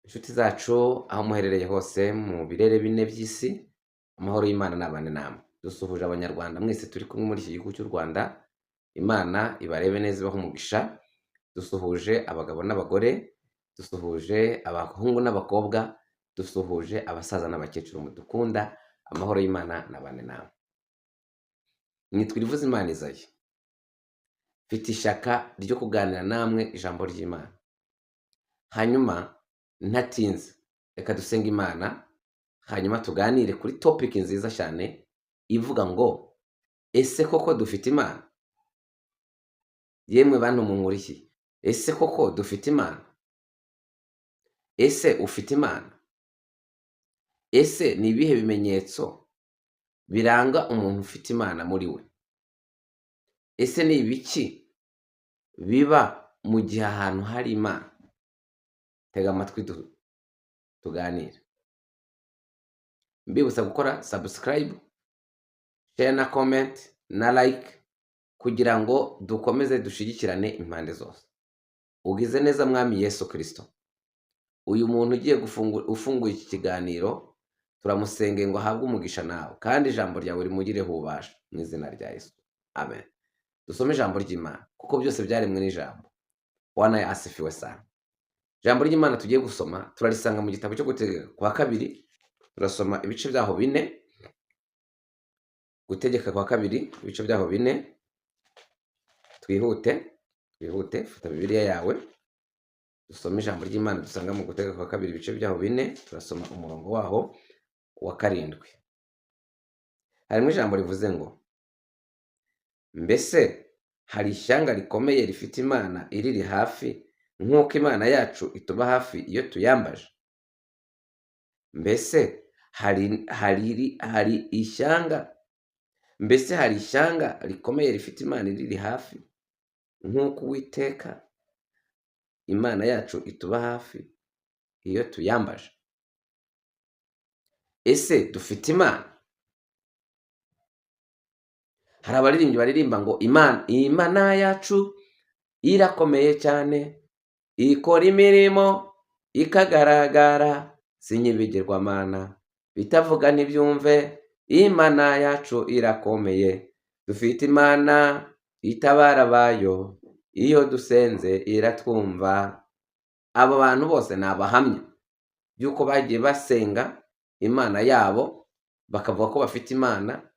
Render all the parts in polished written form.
Inshuti zacu aho muherereye hose mu birere bine by'isi, amahoro y'Imana nabane namwe. Dusuhuje abanyarwanda mwese turi kumwe muri iki gihugu cy'u Rwanda, Imana ibarebe neza ibahe umugisha. Dusuhuje abagabo n'abagore, dusuhuje abahungu n'abakobwa, dusuhuje abasaza n'abakecuru mudukunda, amahoro y'Imana nabane namwe. Nitwa Irivuzimana Isaie, mfite ishyaka ryo kuganira namwe ijambo ry'Imana. Hanyuma ntatinze reka dusenga Imana, hanyuma tuganire kuri topic nziza cyane ivuga ngo ese koko dufite Imana? Yemwe bantu munkurikiye, ese koko dufite Imana? Ese ufite Imana? Ese ni ibihe bimenyetso biranga umuntu ufite Imana muri we? Ese ni ibiki biba mu gihe ahantu hari Imana? Tega amatwi tuganire. Mbibutsa gukora subscribe, share na comment na like kugira ngo dukomeze dushigikirane impande zose. Ugize neza mwami Yesu Kristo. Uyu muntu ugiye ufunguye iki kiganiro, turamusenge ngo ahabwe umugisha nawe kandi ijambo ryawe rimugireho ububasha mu izina rya Yesu. Amen. Dusome ijambo ry'Imana kuko byose byaremwe n'ijambo. Bwana asifiwe sana. Ijambo ry'Imana tugiye gusoma turarisanga mu gitabo cyo Gutegeka kwa kabiri, turasoma ibice byaho 4. Gutegeka kwa kabiri ibice byaho 4. Twihute fata Bibiliya yawe dusome ijambo ry'Imana dusanga mu Gutegeka kwa kabiri ibice byaho 4, turasoma umurongo waho wa 7. Harimo ijambo rivuze ngo mbese hari ishyanga rikomeye rifite Imana iriri hafi nk'uko Imana yacu ituba hafi iyo tuyambaje? Mbese hari ishyanga rikomeye rifite Imana iriri hafi nk'uko Uwiteka Imana yacu ituba hafi iyo tuyambaje? Ese dufite Imana? Hari abaririmbyi baririmba ngo Imana yacu irakomeye cyane, ikora imirimo ikagaragara, sinyibigirwamana bitavuga ntibyumve. Imana yacu irakomeye, dufite Imana itabara bayo, iyo dusenze iratwumva. Abo bantu bose ni abahamya by'uko bagiye basenga Imana yabo bakavuga ko bafite Imana.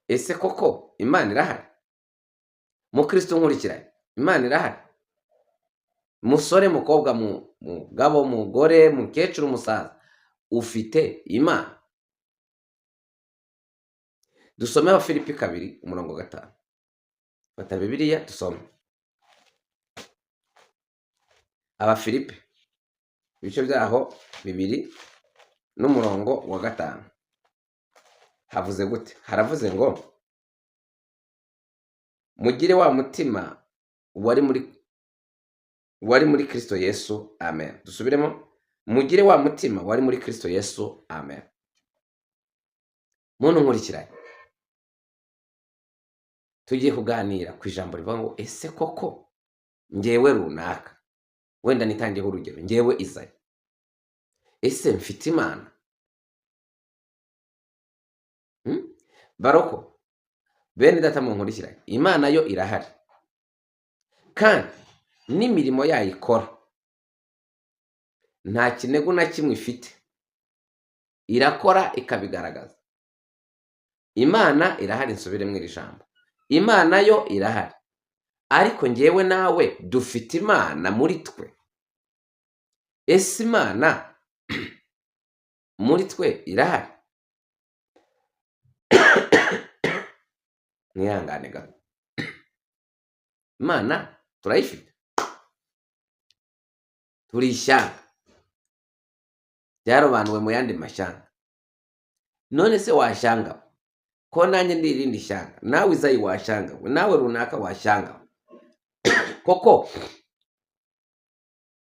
Ese koko Imana irahari? Mukristo nkurikiranye, Imana irahari? Musore, mukobwa, mugabo, mugore, mukecuru, musaza, ufite Imana? Dusome Abafilipi 2:5. Fata Bibiliya dusome Abafilipi ibice byaho 2 n'umurongo wa 5. Havuze gute? Haravuze ngo mugire wa mutima wari muri Kristo Yesu. Amen. Dusubiremo, mugire wa mutima wari muri Kristo Yesu. Amen. Muntu nkurikiranye, tugiye kuganira ku ijambo rivuga ngo ese koko njyewe runaka, wenda nitangiyeho urugero, njyewe Isaie, ese mfite Imana? Baroko bene data mu nkurikiranye, Imana yo irahari kandi n'imirimo yayo ikora, nta kinego na kimwe ifite, irakora ikabigaragaza. Imana irahari. Nsubiremo iri jambo, Imana yo irahari, ariko njyewe nawe dufite Imana muri twe. Ese Imana muri twe irahari? Mwihangane gato. Imana turayifite, turi ishyanga ryarobanuwe mu yandi mashyanga. None se washyanga ko nanjye ndi irindi shyanga, nawe Isaie washyanga, nawe runaka washyanga, koko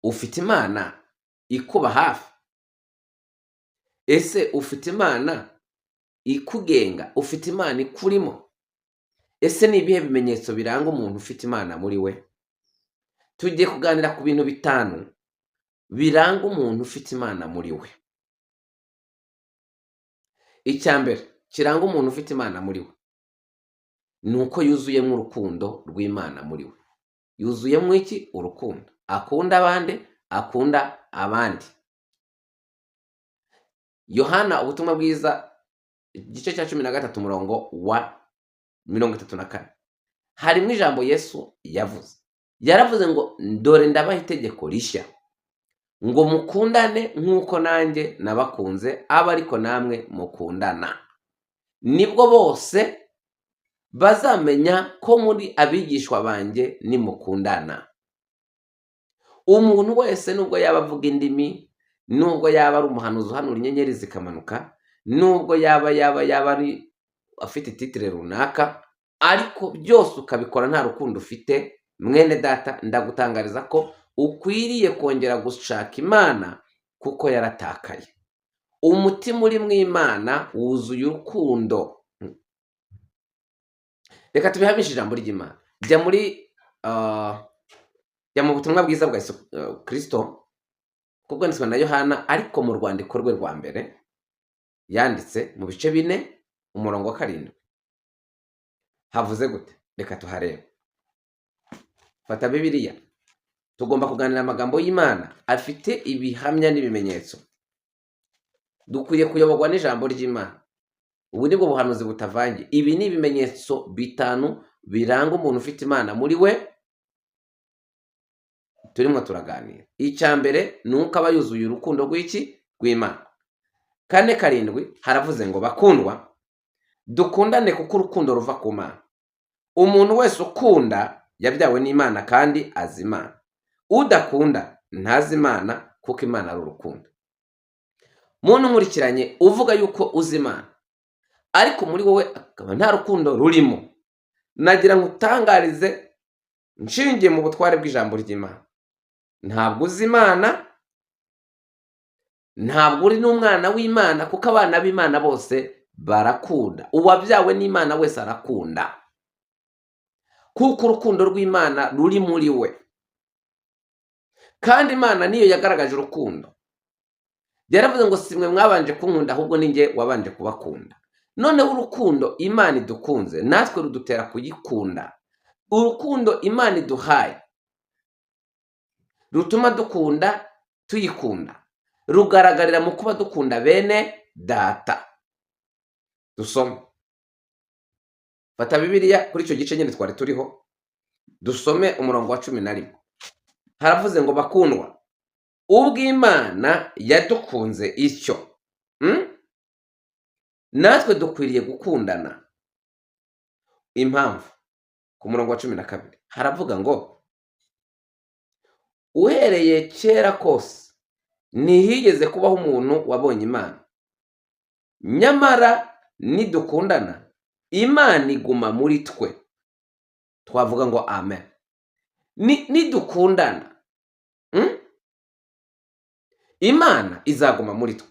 ufite Imana ikuba hafi? Ese ufite Imana ikugenga? Ufite Imana ikurimo? Ese ni ibihe bimenyetso biranga umuntu ufite Imana muri we? Tugiye kuganira ku bintu 5 biranga umuntu ufite Imana muri we. Icya mbere kiranga umuntu ufite Imana muri we ni uko yuzuyemo urukundo rw'Imana muri we. Yuzuyemo iki? Urukundo. Akunda abandi, akunda abandi. Yohana ubutumwa bwiza igice cya 13 umurongo wa 34 harimo ijambo Yesu yavuze. Yaravuze ngo dore ndabaha itegeko rishya, ngo mukundane nk'uko nanjye nabakunze, aba ariko namwe mukundana. Nibwo bose bazamenya ko muri abigishwa banjye nimukundana. Umuntu wese nubwo yaba avuga indimi, nubwo yaba ari umuhanuzi uhanura inyenyeri zikamanuka, nubwo yaba ari afite titire runaka, ariko byose ukabikora nta rukundo ufite, mwene data ndagutangariza ko ukwiriye kongera gushaka Imana kuko yaratakaye. Umutima uri mu Imana wuzuye urukundo. Reka tubihamishe ijambo ry'Imana. Jya mu butumwa bwiza bwa Yesu Kristo kubwanditswe na Yohana, ariko mu rwandiko rwe rwa mbere yanditse mu bice 4 umurongo wa 7. Havuze gute? Reka tuharebe. Fata Bibiliya. Tugomba kuganira amagambo y'Imana afite ibihamya n'ibimenyetso. Dukwiye kuyoborwa n'ijambo ry'Imana. Ubu nibwo buhanuzi butavangiye. Ibi ni ibimenyetso 5 biranga umuntu ufite Imana muri we. Turimo turaganira. Icya mbere ni uko aba yuzuye urukundo rw'Imana. 4:7 haravuze ngo bakundwa, dukundane kuko urukundo ruva ku Mana. Umuntu wese ukunda yabyawe n'Imana kandi azi Imana. Udakunda ntazi Imana kuko Imana ari urukundo. Muntu nkurikiranye uvuga yuko uzi Imana, ariko muri wowe akaba nta rukundo rurimo, nagira ngo utangarize nshingiye mu butware bw'ijambo ry'Imana. Ntabwo uzi Imana, ntabwo uri n'umwana w'Imana, kuko abana b'Imana bose barakunda. Uwabyawe n'Imana wese arakunda, kuko urukundo rw'Imana ruri muri we. Kandi Imana niyo yagaragaje urukundo. Yaravuze ngo simwe mwabanje kunkunda, ahubwo ni njye wabanje kubakunda. Noneho urukundo Imana idukunze natwe rudutera kuyikunda. Urukundo Imana iduhaye rutuma dukunda tuyikunda, rugaragarira mu kuba dukunda bene data. Dusome. Fata Bibiliya kuri icyo gice nyine twari turiho, dusome umurongo wa 11. Haravuze ngo bakundwa, ubwo Imana yadukunze icyo, natwe dukwiriye gukundana. Impamvu ku murongo wa 12 haravuga ngo uhereye kera kose ntihigeze kubaho umuntu wabonye Imana. Nyamara nidukundana Imana iguma muri twe. Twavuga ngo amen. Nidukundana Imana izaguma muri twe.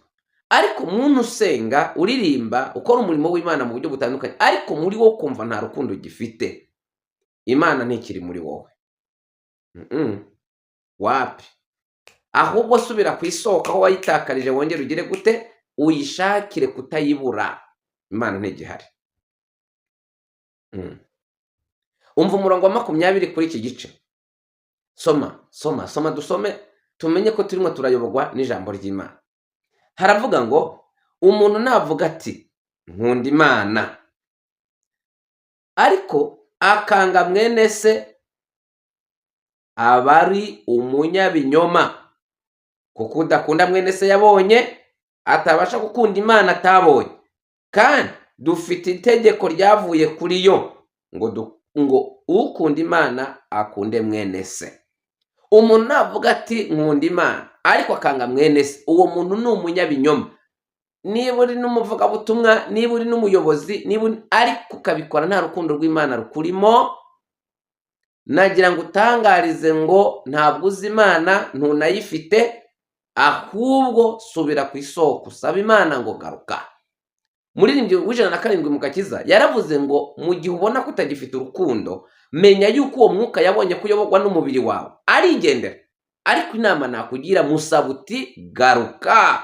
Ariko umuntu usenga, uririmba, ukora umurimo w'Imana mu buryo butandukanye, ariko muri wowe kumva nta rukundo gifite, Imana ntikiri muri wowe. Wapi? Ahubwo subira ku isoko aho wayitakarije, wongere ugire gute? Uyishakire kutayibura. Imana ntigihari. Umva umurongo wa 20 kuri iki gice. Soma dusome tumenye ko turimo turayoborwa n'ijambo ry'Imana. Haravuga ngo umuntu navuga ati nkunda Imana, ariko akanga mwene se, abari umunyabinyoma. Kuko udakunda mwene se yabonye atabasha gukunda Imana atabonye. Kandi dufite itegeko ryavuye kuri yo ngo ukunda Imana akunde mwene se. Umuntu navuga ati nkunda Imana ariko akanga mwene se, uwo muntu ni umunyabinyoma. Niba uri n'umuvugabutumwa, niba uri n'umuyobozi, ariko ukabikora nta rukundo rw'Imana rukurimo, nagira ngo utangarize ngo ntabwo uzi Imana, ntunayifite, ahubwo subira ku isoko usaba Imana ngo garuka. Umuririmbyi w'107 mu Gakiza yaravuze ngo mu gihe ubona ko utagifite urukundo, menya yuko uwo mwuka yabonye kuyoborwa n'umubiri wawe arigendera. ariko inama nakugira musaba uti garuka,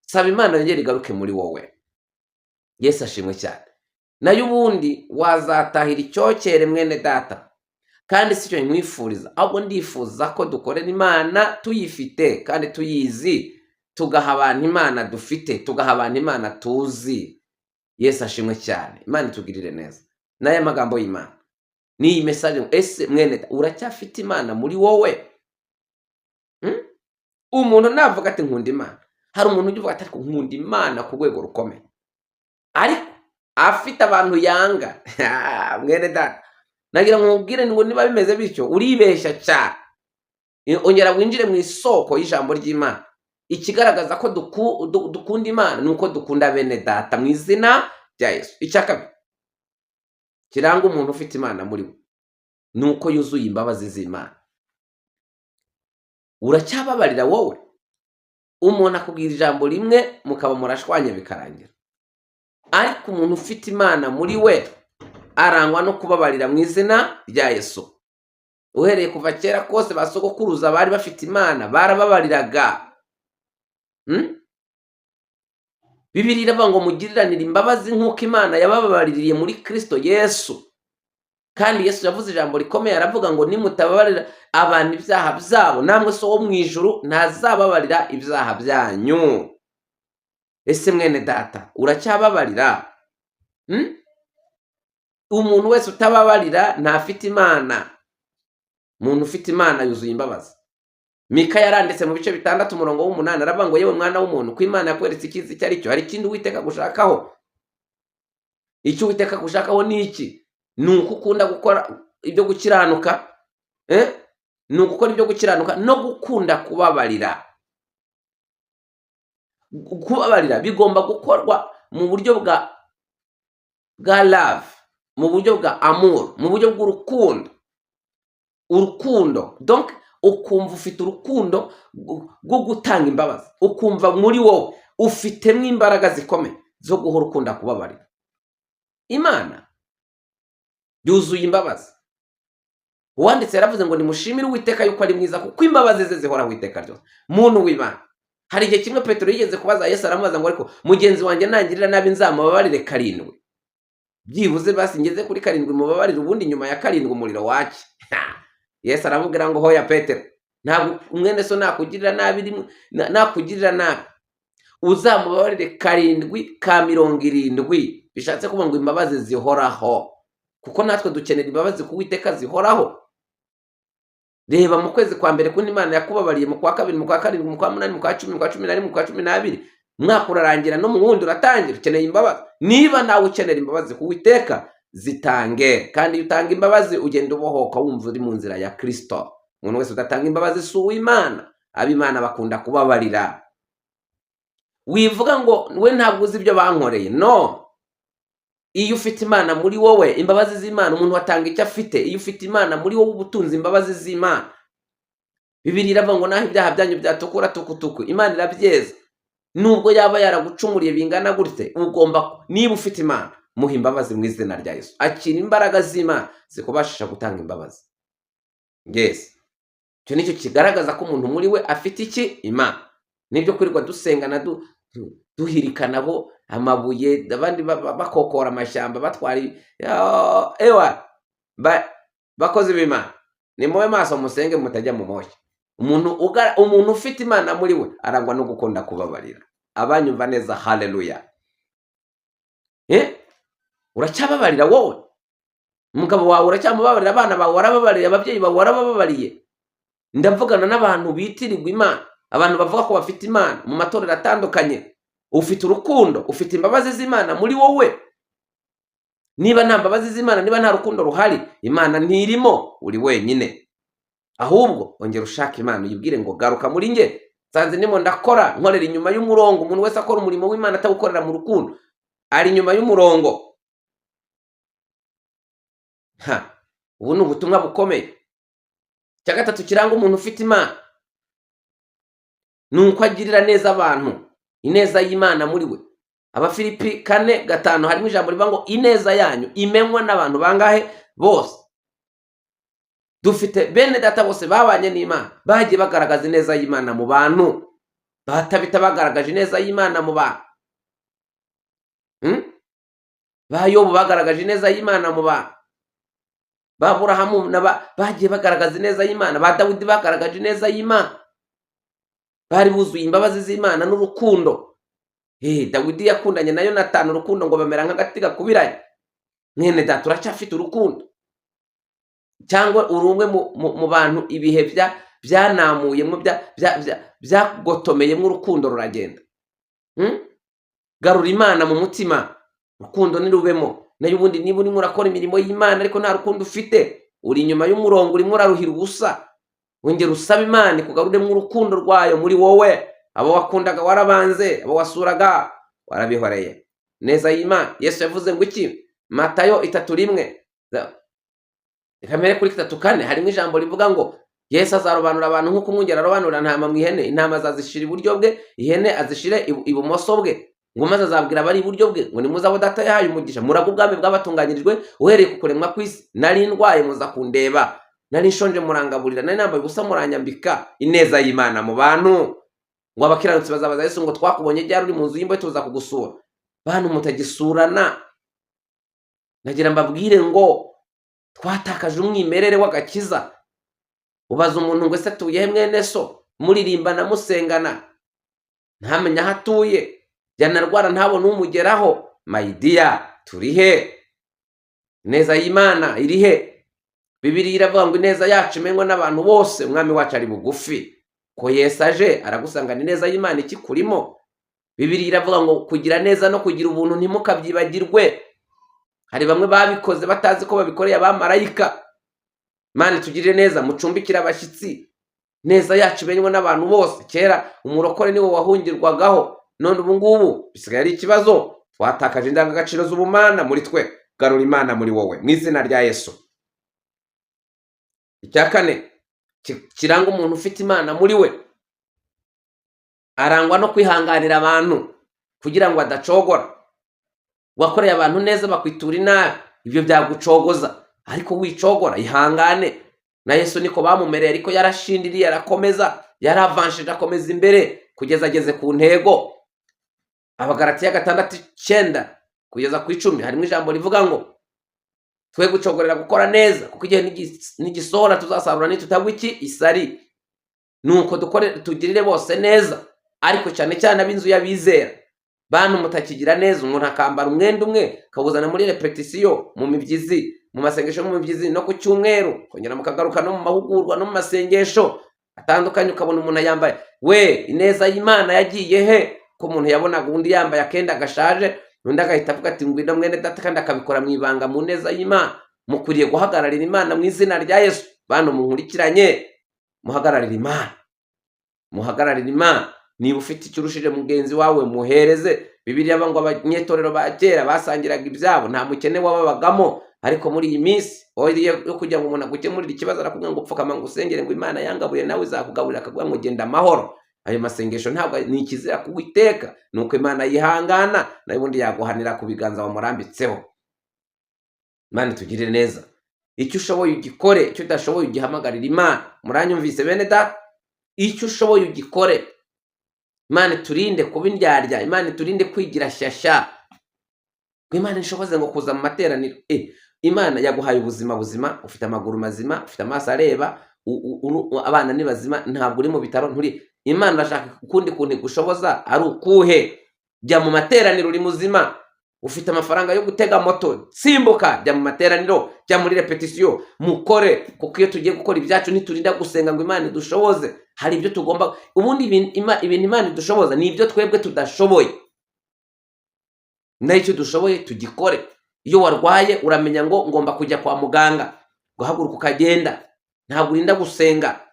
saba Imana yongere igaruke muri wowe. Yesu ashimwe cyane. Nayo ubundi wazatahira icyokere mwene data, kandi si cyo nkwifuriza, ahubwo ndifuza ko dukorera Imana tuyifite kandi tuyizi, tugaha abantu Imana dufite, tugaha abantu Imana tuzi. Yesu ashimwe cyane. Imana itugirire neza. N'aya magambo y'Imana n'iyi message, ese mwene uracyafite Imana muri wowe? Umuntu navuga ati nkunda Imana, hari umuntu ujya uvuga ati ariko nkunda Imana ku rwego rukomeye, ariko afite abantu yanga. Mwene data, nagira ngo nkubwire ngo niba bimeze bityo uribeshya cyane. Ongera winjire mu isoko y'ijambo ry'Imana. Ikigaragaza ko dukunda Imana nuko dukunda bene data mu izina rya Yesu. Icyakabiri kiranga umuntu ufite Imana muri we nuko yuzuye imbabazi z'Imana. Uracyababarira wowe? Umuntu akubwira ijambo rimwe mukaba murashwanye bikarangira, ariko umuntu ufite Imana muri we arangwa no kubabarira mu izina rya Yesu. Uhereye kuva kera kose basogokuruza bari bafite Imana, barababariraga. Bibiliya iravuga ngo mugiriranire imbabazi nk'uko Imana yababaririye muri Kristo Yesu. Kandi Yesu yavuze ijambo rikomeye, aravuga ngo nimutababarira abantu ibyaha byabo, namwe so wo mu ijuru ntazababarira ibyaha byanyu. Ese mwene data, uracyababarira? Umuntu wese utababarira ntafite Imana. Umuntu ufite Imana yuzuye imbabazi. Mika yaranditse mu bice 6 umurongo w'8, aravuga ngo yewe mwana w'umuntu, ko Imana yakweretse ikizi icyo ari cyo, hari ikindi Uwiteka gushakaho. Icyo Uwiteka gushakaho ni iki? Ni uko ukunda gukora ibyo gukiranuka, ni ugukora ibyo gukiranuka no gukunda kubabarira. Kubabarira bigomba gukorwa mu buryo bwa love, mu buryo bwa amour, mu buryo bw'urukundo. Urukundo, donc ukumva ufite urukundo rwo gutanga imbabazi, ukumva muri wowe ufitemo imbaraga zikomeye zo guhora ukunda kubabarira. Imana yuzuye imbabazi. Uwanditse yaravuze ngo nimushimire Uwiteka yuko ari mwiza, kuko imbabazi ze zihoraho iteka ryose. Muntu w'Imana, hari igihe kimwe Petero yigeze kubaza Yesu, aramubaza ngo ariko mugenzi wanjye nangirira nabi nzamubabarire 7? Byibuze basi ngeze kuri 7 mubabarire, ubundi nyuma ya 7 umuriro wake. Yesu aramubwira ngo hoya Petero, ntabwo umwene so nakugirira nabi uzamubabarire 7 bishatse kuvuga ngo imbabazi zihoraho, kuko natwe dukenera imbabazi ku Uwiteka zihoraho. Reba mu kwezi kwa mbere kundi Imana yakubabariye, mu kwa kabiri, mu kwa karindwi, mu kwa munani, mu kwa 10, mu kwa 11, mu kwa 12, mwaka urarangira no mu wundi uratangira, ukeneye imbabazi. Niba nawe ukenera imbabazi ku Uwiteka, zitange. Kandi iyo utanga imbabazi ugenda ubohoka wumva uri mu nzira ya Kristo. Umuntu wese udatanga imbabazi si uw'Imana. Ab'Imana bakunda kubabarira. Wivuga ngo we ntabwo uzi ibyo bankoreye. No. Iyo ufite Imana muri wowe, imbabazi z'Imana, umuntu watanga icyo afite. Iyo ufite Imana muri wowe, ubutunzi imbabazi z'Imana. Bibiliya iravuga ngo naho ibyaha byanyu byatukura tukutuku, Imana irabyeza. Nubwo yaba yaragucumuriye bingana gute, ugomba, niba ufite Imana, muha imbabazi mu izina rya Yesu. Akira imbaraga z'Imana zikubashisha gutanga imbabazi. Yes. Cyo nicyo kigaragaza ko umuntu muri we afite iki? Imana. Nibyo kurirwa dusengana duhirikana bo amabuye, abandi bakokora amashyamba batwara bakoze b'Imana. Ni muwe maso musenge mutajya mu moshya. Umuntu ufite Imana muri we arangwa no gukunda kubabarira. Abanyumva neza, haleluya. Uracyababarira wowe? Umugabo wawe uracyamubabarira? Abana bawe warababariye? Ababyeyi bawe warababariye? Ndavugana n'abantu bitirirwa Imana, abantu bavuga ko bafite Imana mu matorero atandukanye. Ufite urukundo, ufite imbabazi z'Imana muri wowe? Niba nta mbabazi z'Imana, niba nta rukundo ruhari, Imana ntirimo, uri wenyine. Ahubwo ongera ushaka Imana, uyibwire ngo garuka muri nge, sanze ndimo ndakora nkorera inyuma y'umurongo. Umuntu wese akora umurimo w'Imana atawukorera mu rukundo ari inyuma y'umurongo. Ubu ni ubutumwa bukomeye. Cya gatatu kiranga umuntu ufite Imana, nuko agirira neza abantu, ineza y'Imana muri we. Abafilipi 4:5 harimo ijambo rivuga ngo ineza yanyu imenywa n'abantu bangahe? Bose. dufite bene data bose babanye n'Imana bagiye bagaragaza ineza y'Imana mu bantu, batabita bagaragaje ineza y'Imana mu bantu, ba Yobu bagaragaje ineza y'Imana mu bantu, ba Aburahamu bagiye bagaragaza ineza y'Imana, ba Dawidi bagaragaje ineza y'Imana, bari buzuye imbabazi z'Imana n'urukundo. Dawidi yakundanye na Yonatani urukundo ngo bamera nk'agati gakubiranye. Mwene data uracyafite urukundo? Cyangwa uri umwe mu bantu ibihe byanamuyemo byagotomeyemo urukundo ruragenda? Garura Imana mu mutima, urukundo nirubemo. Nayo ubundi niba urimo urakora imirimo y'Imana ariko nta rukundo ufite, uri inyuma y'umurongo, urimo uraruhira ubusa. Wongera usaba Imana ikugaruremo urukundo rwayo muri wowe. Abo wakundaga warabanze, abo wasuraga warabihoreye. Neza y'Imana Yesu yavuze ngo iki? Matayo 3:1. Kamere kuri 3:4 harimo ijambo rivuga ngo Yesu azarobanura abantu nk'uko umwungeri arobanura intama mu ihene, intama azazishira iburyo bwe, ihene azishire ibumoso bwe. Ngo maze azabwira abari iburyo bwe ngo nimuze abo data yahaye umugisha, muraga ubwami bwabatunganyirijwe uhereye ku kuremwa kw'isi. Nari ndwaye muza kundeba, nari nshonje murangaburira, nari nambaye ubusa muranyambika. Ineza y'Imana mu bantu. Ngo abakiranutsi bazabaza Yesu ngo twakubonye ryari uri mu nzu y'imbohe tuza kugusura. Bantu mutagisurana, nagira mbabwire ngo twatakaje umwimerere w'agakiza. Ubaza umuntu ngo ese atuye he mwene so, muririmbana musengana, ntamenya aho atuye, yanarwara ntabone umugeraho. My dear, turi he? Ineza y'Imana iri he? Bibiliya iravuga ngo ineza yacu imenywa n'abantu bose, umwami wacu ari bugufi. Ko Yesu aje aragusangana ineza y'Imana ikikurimo. Bibiliya iravuga ngo kugira neza no kugira ubuntu ntimukabyibagirwe. Hari bamwe babikoze batazi ko babikoreye abamarayika. Imana itugirire neza, mucumbikire abashyitsi. Neza yacu imenywa n'abantu bose. Kera umurokore niwe wahungirwagaho, none ubu ngubu bisigaye ari ikibazo. Twatakaje indangagaciro z'ubumana muri twe. Garura Imana muri wowe mu izina rya Yesu. Icya kane kiranga umuntu ufite Imana muri we, arangwa no kwihanganira abantu kugira ngo adacogora. Wakoreye abantu neza bakwitura inabi, ibyo byagucogoza, ariko wicogora ihangane. Na Yesu niko bamumereye, ariko yarashindiriye arakomeza, yaravanshije akomeza imbere kugeza ageze ku ntego. Abagalatiya 6:9 kugeza ku 10 harimo ijambo rivuga ngo twe gucogorera gukora neza, kuko igihe nigisohora tuzasarura nitutagwa iki? Isari. Nuko tugirire bose neza, ariko cyane cyane ab'inzu y'abizera. Bantu mutakigira neza, umuntu akambara umwenda umwe kawuzana muri repetition, mu mibyizi, mu masengesho, mu mibyizi no ku cyumweru, kongera mukagaruka no mu mahugurwa no mu masengesho atandukanye, ukabona umuntu yambaye. We, ineza y'Imana yagiye he? Ko umuntu yabonaga undi yambaye akenda gashaje, undi agahita avuga ati ngwino mwene data, kandi akabikora mu ibanga mu neza y'Imana. Mukwiriye guhagararira Imana mu izina rya Yesu. Bantu munkurikiranye, muhagararira Imana, muhagararira Imana. Niba ufite icyo urushije mugenzi wawe muhereze. Bibiliya ngo abanyetorero ba kera basangiraga ibyabo, nta mukene wababagamo. Ariko muri iyi minsi yo kugira ngo umuntu agukemurire ikibazo arakubwira ngo upfukama ngo usengere ngo Imana yangabuye nawe izakugaburira, akavuga ngo genda amahoro. Ayo masengesho ntabwo ni ikizira kuwiteka, nuko Imana yihangana, nayo ubundi yaguhanira ku biganza wamurambitseho. Imana tugirire neza. Icyo ushoboye ugikore, icyo udashoboye ugihamagarira Imana. Muranyumvise bene data? Icyo ushoboye ugikore. Imana turinde kuba indyarya, Imana turinde kwigira shyashya. Imana ishoboze ngo kuza mu materaniro. Imana yaguhaye ubuzima buzima, ufite amaguru mazima, ufite amaso areba, abana ni bazima, ntabwo uri mu bitaro nturi. Imana irashaka ukundi kuntu igushoboza ari ukuhe? Jya mu materaniro uri muzima, ufite amafaranga yo gutega moto, simbuka, jya mu materaniro, jya muri repetition, mukore. Kuko iyo tugiye gukora ibyacu ntiturinda gusenga ngo Imana idushoboze. Hari ibyo tugomba, ubundi ibintu Imana idushoboza ni ibyo twebwe tudashoboye. Icyo dushoboye tugikore. Iyo warwaye uramenya ngo ngomba kujya kwa muganga, guhaguruka ukagenda, ntabwo urinda gusenga.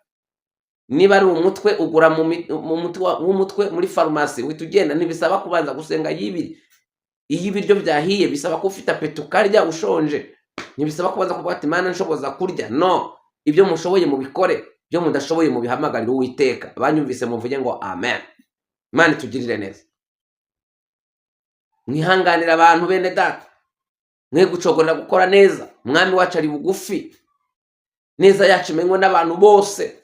Niba ari umutwe ugura mu muti w'umutwe muri farumasi, uhita ugenda, ntibisaba kubanza gusenga yibiri. Iyo ibiryo byahiye bisaba ko ufite apeti ukarya ushonje, ntibisaba kubanza kuvuga ati Imana nshoboza kurya. No, ibyo mushoboye mubikore, ibyo mudashoboye mubihamagarire Uwiteka. Abanyumvise muvuge ngo amen. Imana itugirire neza. Mwihanganira abantu bene data, mwe gucogorera gukora neza, umwami wacu ari bugufi. neza yacu imenywe n'abantu bose.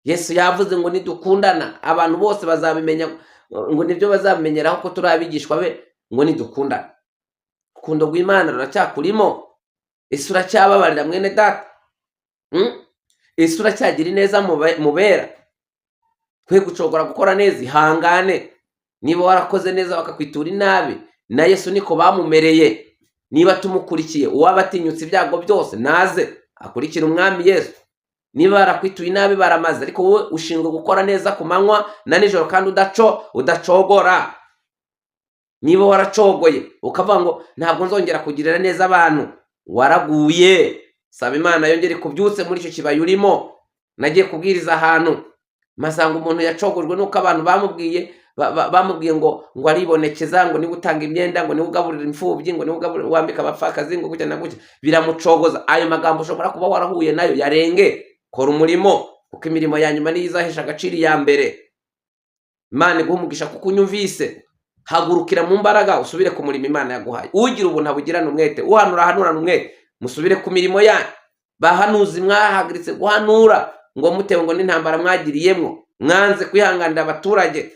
Yesu yavuze ngo nidukundana abantu bose bazabimenya, ngo nibyo bazamenyeraho ko turi abigishwa be, ngo nidukundana. Urukundo rw'Imana ruracyakurimo? Ese uracyababarira mwene data? Ese uracyagira ineza mubera? Twe gucogora gukora neza, ihangane. Niba warakoze neza bakakwitura inabi, na Yesu niko bamumereye. Niba tumukurikiye, uwaba atinyutse ibyago byose naze akurikira umwami Yesu. Niba barakwituye inabi baramaze, ariko wowe ushinzwe gukora neza ku manywa na nijoro kandi udacogora. Niba waracogoye ukavuga ngo ntabwo nzongera kugirira neza abantu, waraguye. Saba Imana yongere kubyutse muri icyo kibaya urimo. Nagiye kubwiriza ahantu masanga umuntu yacogojwe nuko abantu bamubwiye ngo aribonekeza, ngo niba utanga imyenda, ngo niba ugaburira imfubyi, ngo niba wambika abapfakazi, ngo gutya na gutya, biramucogoza. Ayo magambo ushobora kuba warahuye nayo, yarenge. Kora umurimo, kuko imirimo ya nyuma niyo izahesha agaciro iya mbere. Imana iguhe umugisha kuko unyumvise. Hagurukira mu mbaraga usubire ku murimo Imana yaguhaye. Ugira ubuntu abugirane umwete, uhanura ahanurane umwete. Musubire ku mirimo yanyu. Bahanuzi mwahagaritse guhanura ngo mutewe ngo n'intambara mwagiriyemwo, mwanze kwihanganira abaturage.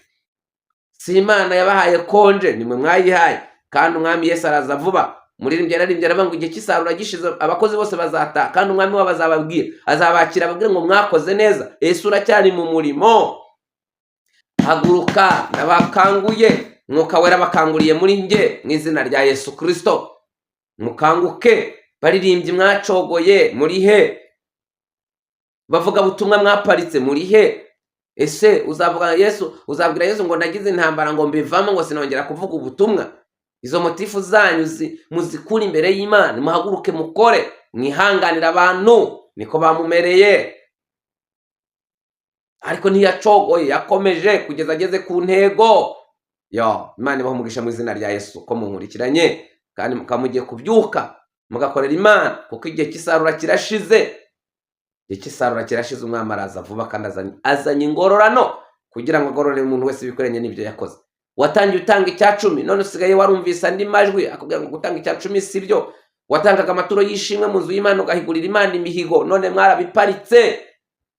Si Imana yabahaye konje, nimwe mwayihaye. Kandi umwami Yesu araza vuba. Muririmbyi yararimbye aravuga ngo igihe cy'isarura gishize abakozi bose bazataha, kandi umwami wabo azababwira, azabakira ababwire ngo mwakoze neza. Ese uracyari mu murimo? Haguruka, ndabakanguye. Mwuka Wera bakanguriye muri nge mu izina rya Yesu Kristo. Mukanguke. Baririmbyi mwacogoye muri he? Bavuga butumwa mwaparitse muri he? Ese uzabwira Yesu ngo nagize intambara ngo mbivamo, ngo sinongera kuvuga ubutumwa? Izo motifu zanyu muzikura imbere y'Imana. Muhaguruke mukore, mwihanganira abantu. Niko bamumereye. Ariko ntiyacogoye, yakomeje kugeza ageze ku ntego. Imana ibahe umugisha mu izina rya Yesu ko munkurikiranye, kandi mukamugiye kubyuka mugakorera Imana, kuko igihe cy'isarura kirashize. Igihe cy'isarura kirashize, umwami araza vuba kandi azanye ingororano kugira ngo agororere umuntu wese bikoranye n'ibyo yakoze. Watangiye utanga icya 10, none usigaye warumvise andi majwi akubwira ngo gutanga icya 10 sibyo. Watangaga amaturo y'ishimwe mu nzu y'Imana ugahigurira Imana imihigo, none mwarabiparitse.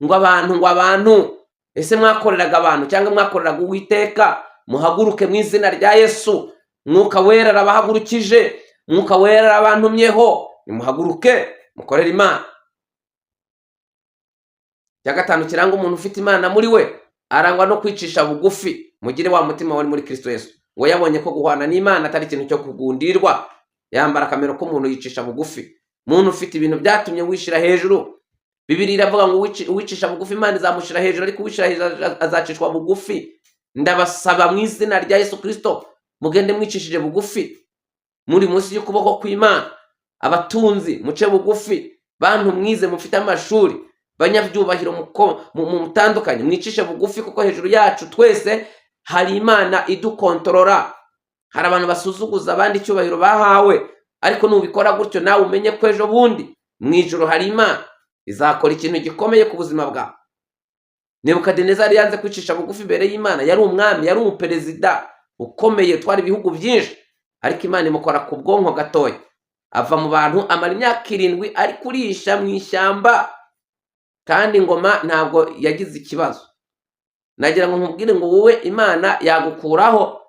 Ngo abantu, ese mwakoreraga abantu cyangwa mwakoreraga Uwiteka? Muhaguruke mu izina rya Yesu. Mwuka Wera arabahagurukije, Mwuka Wera arabantumyeho. Nimuhaguruke mukorera Imana. Cya gatanu kiranga umuntu ufite Imana muri we, arangwa no kwicisha bugufi. Mugire wa mutima wari muri Kristo Yesu, ngo yabonye ko guhwana n'Imana atari ikintu cyo kugundirwa. Yambara akamero k'umuntu yicisha bugufi. Muntu ufite ibintu byatumye wishira hejuru. Bibiliya iravuga ngo uwicisha bugufi Imana izamushira hejuru, ariko uwishira hejuru azacishwa bugufi. Ndabasaba mu izina rya Yesu Kristo, mugende mwicishije bugufi. Muri munsi y'ukuboko kw'Imana. Abatunzi muce bugufi. Bantu mwize mufite amashuri, banyabyubahiro mutandukanye, mwicishe bugufi, kuko hejuru yacu twese hari Imana idukontorora. Hari abantu basuzuguza abandi icyubahiro bahawe, ariko nubikora gutyo nawe umenye ko ejo bundi mu ijuru hari Imana izakora ikintu gikomeye ku buzima bwawe. Nebukadinezari yanze kwicisha bugufi imbere y'Imana. Yari umwami, yari umuperezida ukomeye, twari ibihugu byinshi, ariko Imana imukora ku bwonko gatoya. Ava mu bantu, amara imyaka 7 ari kurisha mu ishyamba, kandi ingoma ntabwo yagize ikibazo. Nagira ngo nkubwire ngo wowe Imana yagukuraho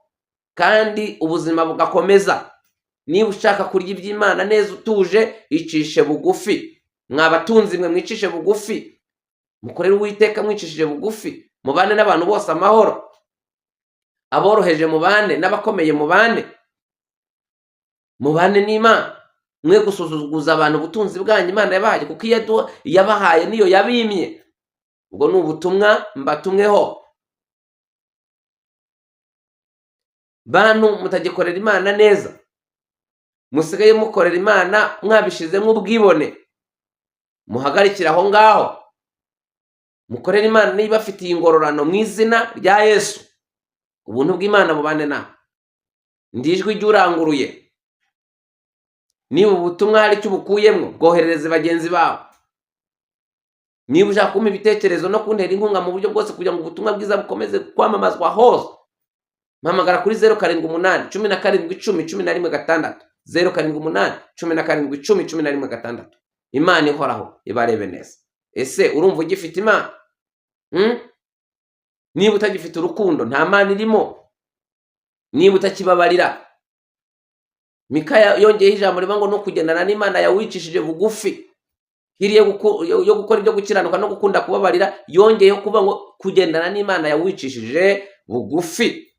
kandi ubuzima bugakomeza. Niba ushaka kurya iby'Imana neza utuje, icishe bugufi. Mwabatunzi mwe mwicishe bugufi, mukorere Uwiteka mwicishije bugufi. Mubane n'abantu bose amahoro. Aboroheje mubane, n'abakomeye mubane. Mubane n'Imana. Mwe gusuzuguza abantu ubutunzi bwanyu Imana yabahaye, kuko iyo yabahaye niyo yabimye. Ubwo ni ubutumwa mbatumweho. Bantu mutagikorera Imana neza, musigaye mukorera Imana mwabishizemo ubwibone. Muhagarikira aho ngaho, mukorera Imana niba afitiye ingororano mu izina rya Yesu. Ubuntu bw'Imana bubane nawe. Ndijwi ry'uranguruye. Niba ubutumwa hari icyo bukuyemo, bwoherereze bagenzi bawe. Niba ushaka kumpa ibitekerezo no kuntera inkunga mu buryo bwose kugira ngo ubutumwa bwiza bukomeze kwamamazwa hose, mpamagara kuri 078 17 10 11 6, 078 17 10 11 6. Imana ihoraho ibarebe neza. Ese urumva ugifite Imana? Niba utagifite urukundo nta Mana irimo, niba utakibabarira. Mikaya yongeyeho ijambo rivuga ngo no kugendana n'Imana yawicishije bugufi. Hiriye yo gukora ibyo gukiranuka no gukunda kubabarira, yongeyeho kuvuga ngo kugendana n'Imana yawicishije bugufi.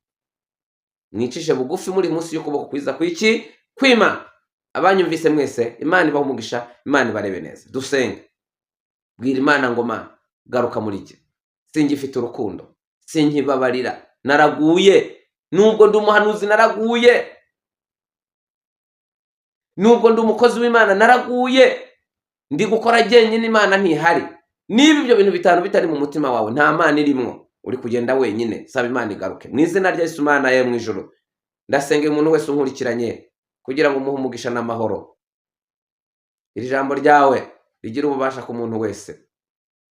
Mwicishe bugufi muri munsi y'ukuboko kwiza kw'iki? Kw'Imana. Abanyumvise mwese, Imana ibahe umugisha, Imana ibarebe neza. Dusenge. Bwira Imana ngo Mana garuka muri jye. Singifite urukundo, sinkibabarira, naraguye. Nubwo ndi umuhanuzi naraguye. Nubwo ndi umukozi w'Imana naraguye. Ndi gukora jyenyine, Imana ntihari. Niba ibyo bintu bitanu bitari mu mutima wawe, nta Mana irimwo, uri kugenda wenyine, saba Imana igaruke. Mu izina rya Yesu, Mana yo mu ijuru, ndasenge umuntu wese unkurikiranye kugira ngo umuhe umugisha n'amahoro. Iri jambo ryawe rigira ububasha ku muntu wese,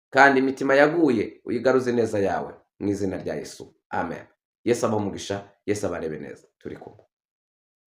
kandi imitima yaguye uyigaruze neza yawe, mu izina rya Yesu, amen. Yesu abahe umugisha, Yesu abarebe neza. Turi kumwe.